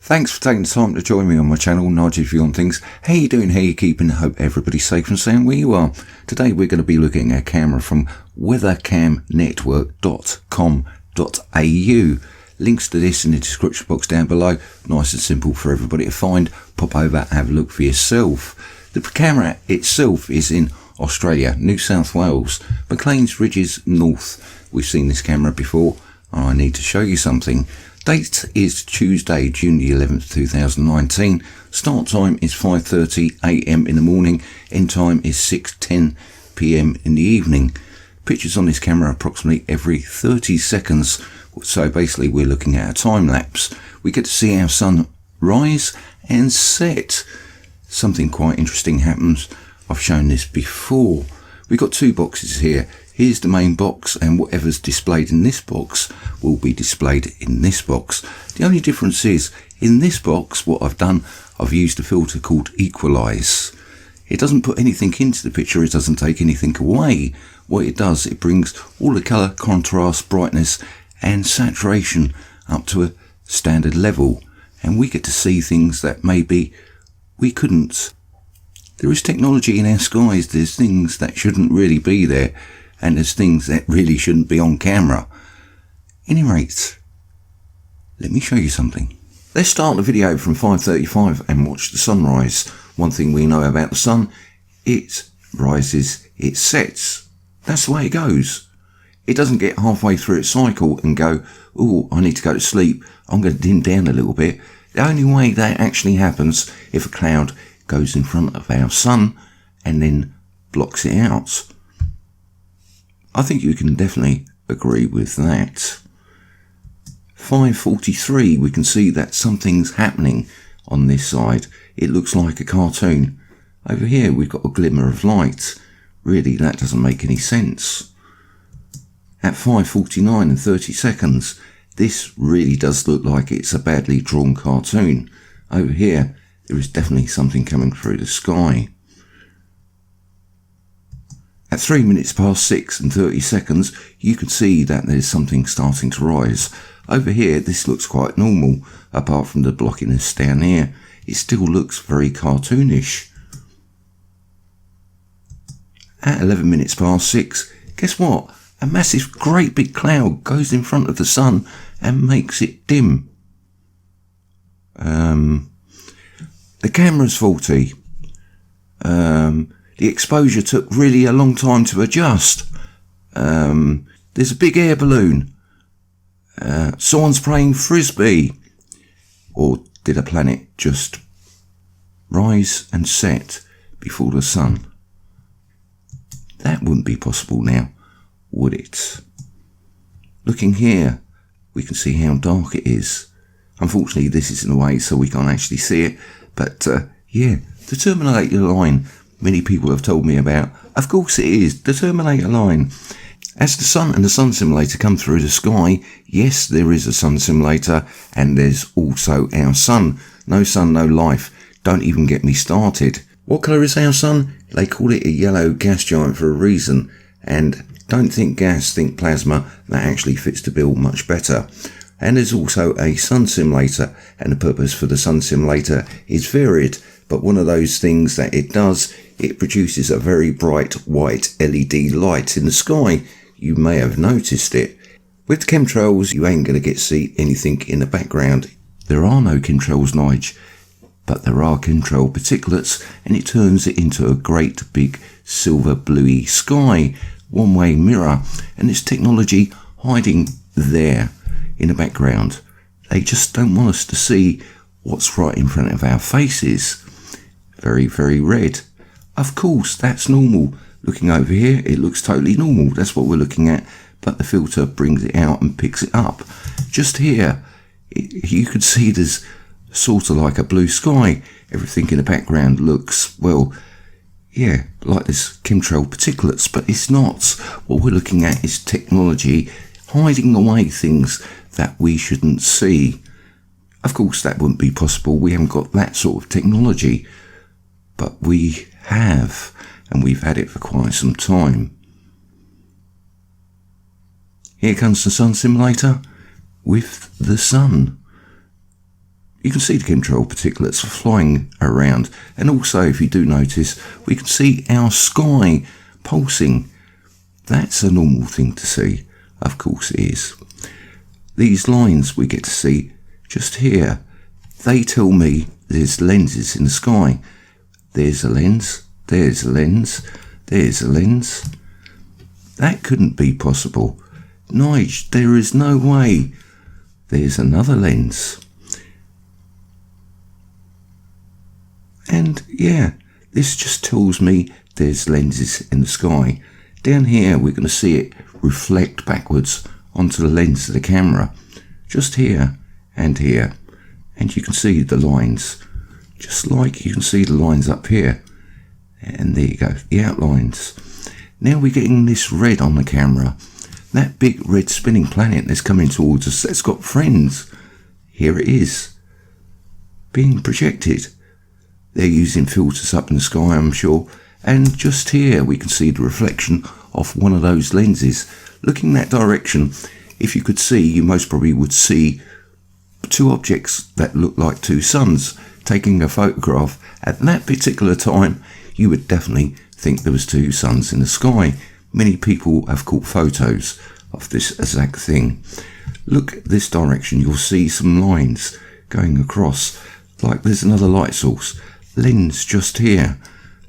Thanks for taking the time to join me on my channel, Nigel's View on Things. How you doing? How you keeping? Hope everybody's safe and sound where you are. Today we're going to be looking at a camera from weathercamnetwork.com.au. Links to this in the description box down below. Nice and simple for everybody to find. Pop over, have a look for yourself. The camera itself is in Australia, New South Wales, McLean's Ridges North. We've seen this camera before. I need to show you something. Date is Tuesday, June the 11th, 2019. Start time is 5:30 AM in the morning. End time is 6:10 PM in the evening. Pictures on this camera approximately every 30 seconds. So basically we're looking at a time lapse. We get to see our sun rise and set. Something quite interesting happens. I've shown this before. We've got two boxes here. Here's the main box, and whatever's displayed in this box will be displayed in this box. The only difference is, in this box, what I've done, I've used a filter called Equalize. It doesn't put anything into the picture, it doesn't take anything away. What it does, it brings all the colour, contrast, brightness and saturation up to a standard level. And we get to see things that maybe we couldn't. There is technology in our skies, there's things that shouldn't really be there. And there's things that really shouldn't be on camera. Any rate, let me show you something. Let's start the video from 5:35 and watch the sunrise. One thing we know about the sun, it rises, it sets. That's the way it goes. It doesn't get halfway through its cycle and go, oh, I need to go to sleep, I'm going to dim down a little bit. The only way that actually happens if a cloud goes in front of our sun and then blocks it out. I think you can definitely agree with that. 5:43, we can see that something's happening on this side. It looks like a cartoon. Over here we've got a glimmer of light. Really, that doesn't make any sense. At 5:49 and 30 seconds, this really does look like it's a badly drawn cartoon. Over here, there is definitely something coming through the sky. At 3 minutes past 6 and 30 seconds, you can see that there's something starting to rise. Over here, this looks quite normal, apart from the blockiness down here. It still looks very cartoonish. At 11 minutes past 6, guess what? A massive, great big cloud goes in front of the sun and makes it dim. The camera's faulty. The exposure took really a long time to adjust. There's a big air balloon. Someone's playing frisbee. Or did a planet just rise and set before the sun? That wouldn't be possible now, would it? Looking here, we can see how dark it is. Unfortunately, this is in the way, so we can't actually see it. But yeah, the Terminator line, many people have told me about. Of course it is, the Terminator line. As the sun and the sun simulator come through the sky, yes, there is a sun simulator, and there's also our sun. No sun, no life. Don't even get me started. What colour is our sun? They call it a yellow gas giant for a reason. And don't think gas, think plasma. That actually fits the bill much better. And there's also a sun simulator, and the purpose for the sun simulator is varied. But one of those things that it does, it produces a very bright white LED light in the sky. You may have noticed it. With chemtrails, you ain't going to get to see anything in the background. There are no chemtrails, Nige, but there are chemtrail particulates, and it turns it into a great big silver bluey sky, one-way mirror, and it's technology hiding there in the background. They just don't want us to see what's right in front of our faces. Very, very red. Of course, that's normal. Looking over here, it looks totally normal. That's what we're looking at, but the filter brings it out and picks it up. Just here, you can see there's sort of like a blue sky. Everything in the background looks, well, yeah, like there's chemtrail particulates, but it's not. What we're looking at is technology hiding away things that we shouldn't see. Of course, that wouldn't be possible. We haven't got that sort of technology. But we have, and we've had it for quite some time. Here comes the sun simulator with the sun. You can see the chemtrail particulates flying around, and also, if you do notice, we can see our sky pulsing. That's a normal thing to see. Of course it is. These lines we get to see just here, they tell me there's lenses in the sky. There's a lens, there's a lens, there's a lens. That couldn't be possible. Nige, there is no way. There's another lens. And yeah, this just tells me there's lenses in the sky. Down here we're going to see it reflect backwards onto the lens of the camera. Just here and here. And you can see the lines. Just like you can see the lines up here. And there you go, the outlines. Now we're getting this red on the camera. That big red spinning planet that's coming towards us, that's got friends. Here it is. Being projected. They're using filters up in the sky, I'm sure. And just here we can see the reflection of one of those lenses. Looking that direction, if you could see, you most probably would see two objects that look like two suns taking a photograph. At that particular time, you would definitely think there was two suns in the sky. Many people have caught photos of this exact thing. Look at this direction, you'll see some lines going across, like there's another light source. Lens just here,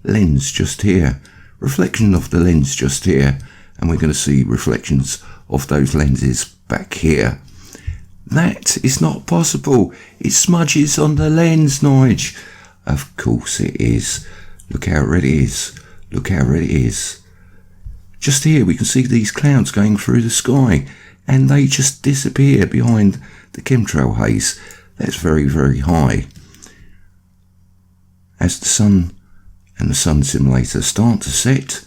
lens just here, reflection of the lens just here, and we're going to see reflections of those lenses back here. That is not possible. It smudges on the lens, Nige. Of course it is. Look how red it is. Look how red it is. Just here we can see these clouds going through the sky, and they just disappear behind the chemtrail haze. That's very, very high. As the sun and the sun simulator start to set,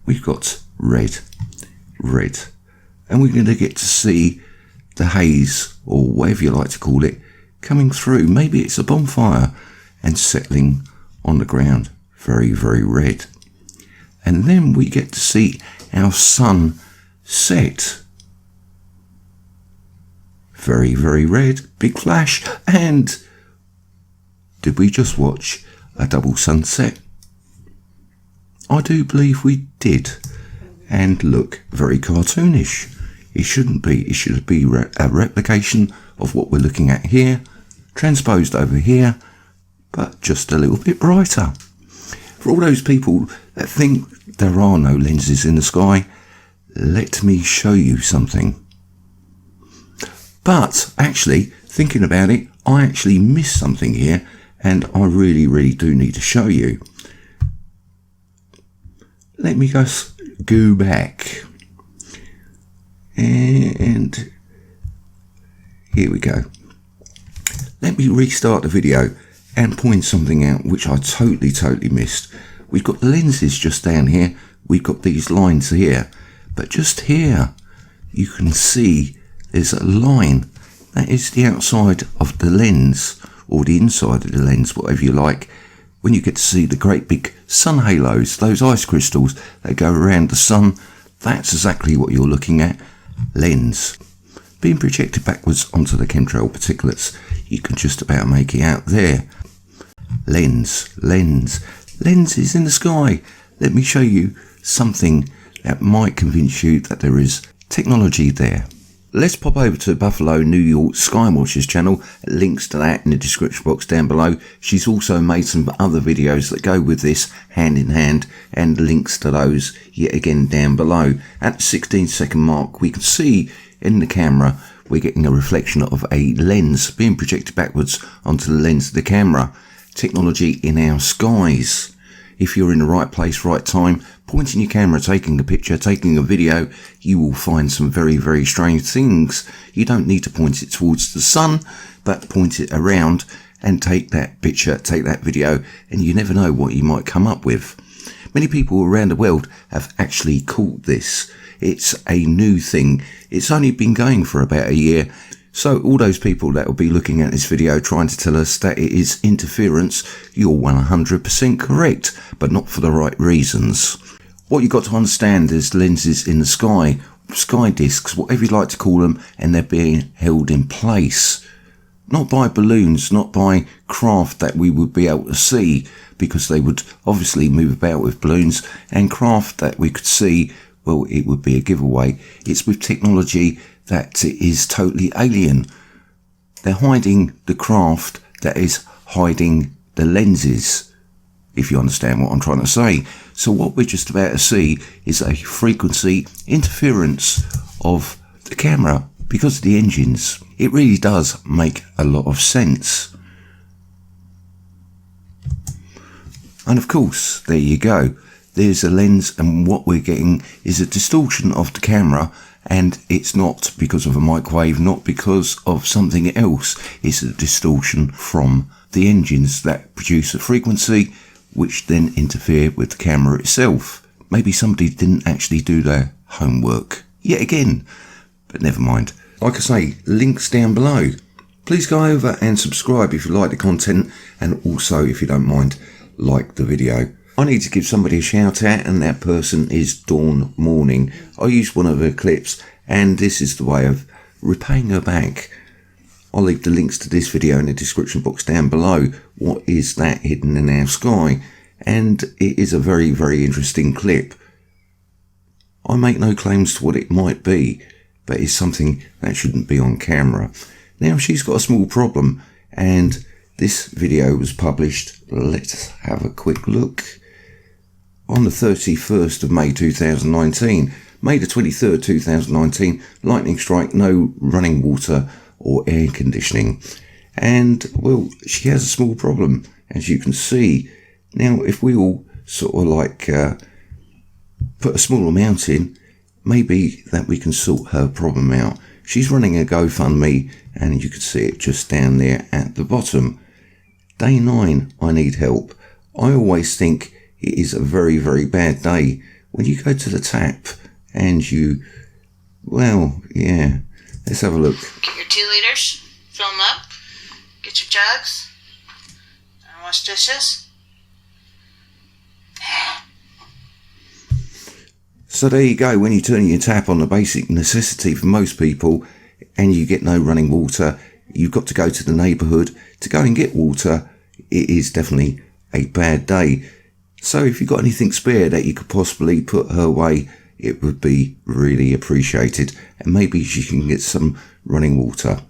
we've got red, red. And we're going to get to see the haze, or whatever you like to call it, coming through. Maybe it's a bonfire, and settling on the ground. Very, very red. And then we get to see our sun set. Very, very red. Big flash. And did we just watch a double sunset? I do believe we did. And look, very cartoonish. It shouldn't be. It should be a replication of what we're looking at here, transposed over here, but just a little bit brighter. For all those people that think there are no lenses in the sky, let me show you something. But actually, thinking about it, I actually missed something here, and I really, really do need to show you. Let me just go back. And here we go. Let me restart the video and point something out which I totally missed. We've got the lenses just down here. We've got these lines here. But just here, you can see there's a line. That is the outside of the lens, or the inside of the lens, whatever you like. When you get to see the great big sun halos, those ice crystals that go around the sun, that's exactly what you're looking at. Lens. Being projected backwards onto the chemtrail particulates. You can just about make it out there. Lens, lens, lenses in the sky. Let me show you something that might convince you that there is technology there. Let's pop over to Buffalo, New York SkyWatcher's channel. Links to that in the description box down below. She's also made some other videos that go with this hand in hand, and links to those yet again down below. At the 16-second mark, we can see in the camera we're getting a reflection of a lens being projected backwards onto the lens of the camera. Technology in our skies. If you're in the right place, right time, pointing your camera, taking a picture, taking a video, you will find some very, very strange things. You don't need to point it towards the sun, but point it around and take that picture, take that video, and you never know what you might come up with. Many people around the world have actually caught this. It's a new thing. It's only been going for about a year. So all those people that will be looking at this video trying to tell us that it is interference, you're 100% correct, but not for the right reasons. What you've got to understand is lenses in the sky, sky discs, whatever you like to call them, and they're being held in place. Not by balloons, not by craft that we would be able to see, because they would obviously move about with balloons, and craft that we could see, well, it would be a giveaway. It's with technology that is totally alien. They're hiding the craft that is hiding the lenses, if you understand what I'm trying to say. So what we're just about to see is a frequency interference of the camera because of the engines. It really does make a lot of sense. And of course, there you go. There's a lens, and what we're getting is a distortion of the camera, and it's not because of a microwave, not because of something else. It's a distortion from the engines that produce a frequency which then interfere with the camera itself. Maybe somebody didn't actually do their homework yet again, but never mind. Like I say, links down below. Please go over and subscribe if you like the content, and also, if you don't mind, like the video. I need to give somebody a shout out, and that person is Dawn Morning. I used one of her clips, and this is the way of repaying her back. I'll leave the links to this video in the description box down below. What is that hidden in our sky? And it is a very, very interesting clip. I make no claims to what it might be, but it's something that shouldn't be on camera. Now, she's got a small problem, and this video was published, let's have a quick look, on the 31st of May 2019. May the 23rd 2019, lightning strike, no running water or air conditioning. And, well, she has a small problem, as you can see. Now, if we all sort of like put a small amount in, maybe that we can sort her problem out. She's running a GoFundMe, and you can see it just down there at the bottom. Day 9, I need help. I always think it is a very, very bad day when you go to the tap and you, well, yeah, let's have a look. Get your 2 liters, fill them up, get your jugs, and wash dishes. So there you go. When you turn your tap on, the basic necessity for most people, and you get no running water, you've got to go to the neighbourhood to go and get water. It is definitely a bad day. So if you've got anything spare that you could possibly put her way, it would be really appreciated, and maybe she can get some running water.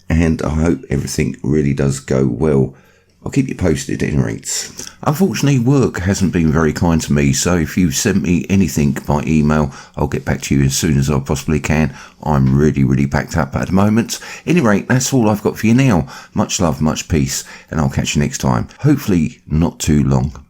And I hope everything really does go well. I'll keep you posted at any rate. Unfortunately, work hasn't been very kind to me, so if you sent me anything by email, I'll get back to you as soon as I possibly can. I'm really, really packed up at the moment. At any rate, that's all I've got for you now. Much love, much peace, and I'll catch you next time. Hopefully not too long.